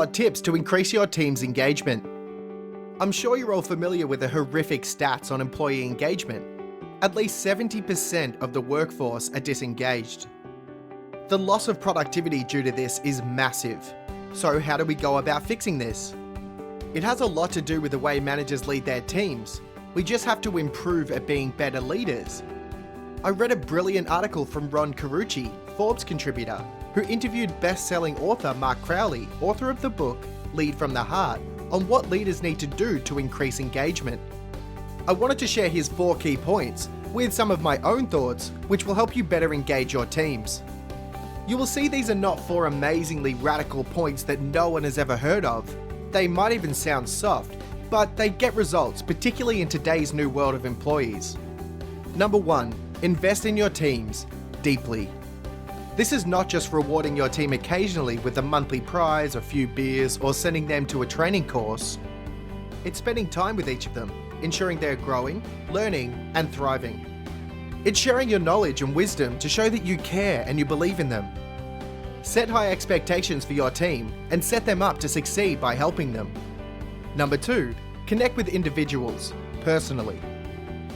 hot tips to increase your team's engagement. I'm sure you're all familiar with the horrific stats on employee engagement. At least 70% of the workforce are disengaged. The loss of productivity due to this is massive. So how do we go about fixing this? It has a lot to do with the way managers lead their teams. We just have to improve at being better leaders. I read a brilliant article from Ron Carucci, Forbes contributor, who interviewed best-selling author Mark Crowley, author of the book Lead from the Heart, on what leaders need to do to increase engagement. I wanted to share his 4 key points with some of my own thoughts, which will help you better engage your teams. You will see these are not 4 amazingly radical points that no one has ever heard of. They might even sound soft, but they get results, particularly in today's new world of employees. Number 1, invest in your teams deeply. This is not just rewarding your team occasionally with a monthly prize, a few beers, or sending them to a training course. It's spending time with each of them, ensuring they're growing, learning, and thriving. It's sharing your knowledge and wisdom to show that you care and you believe in them. Set high expectations for your team and set them up to succeed by helping them. Number 2, connect with individuals, personally.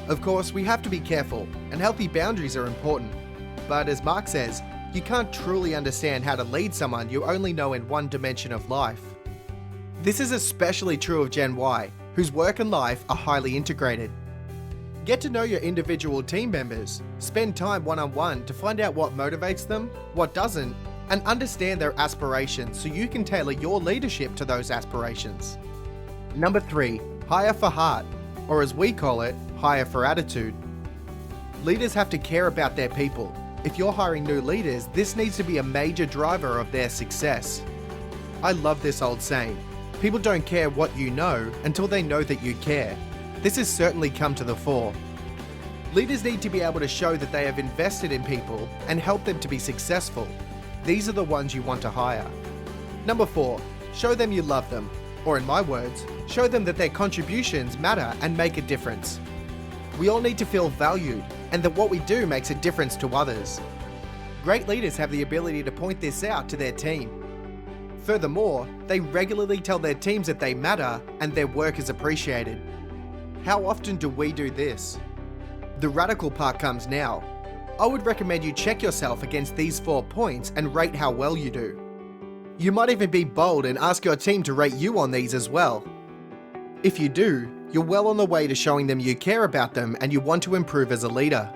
Of course, we have to be careful, and healthy boundaries are important. But as Mark says, you can't truly understand how to lead someone you only know in one dimension of life. This is especially true of Gen Y, whose work and life are highly integrated. Get to know your individual team members, spend time one-on-one to find out what motivates them, what doesn't, and understand their aspirations so you can tailor your leadership to those aspirations. Number 3, hire for heart, or as we call it, hire for attitude. Leaders have to care about their people. If you're hiring new leaders, this needs to be a major driver of their success. I love this old saying, people don't care what you know until they know that you care. This has certainly come to the fore. Leaders need to be able to show that they have invested in people and help them to be successful. These are the ones you want to hire. Number 4, show them you love them, or in my words, show them that their contributions matter and make a difference. We all need to feel valued and that what we do makes a difference to others. Great leaders have the ability to point this out to their team. Furthermore, they regularly tell their teams that they matter and their work is appreciated. How often do we do this? The radical part comes now. I would recommend you check yourself against these 4 points and rate how well you do. You might even be bold and ask your team to rate you on these as well. If you do, you're well on the way to showing them you care about them and you want to improve as a leader.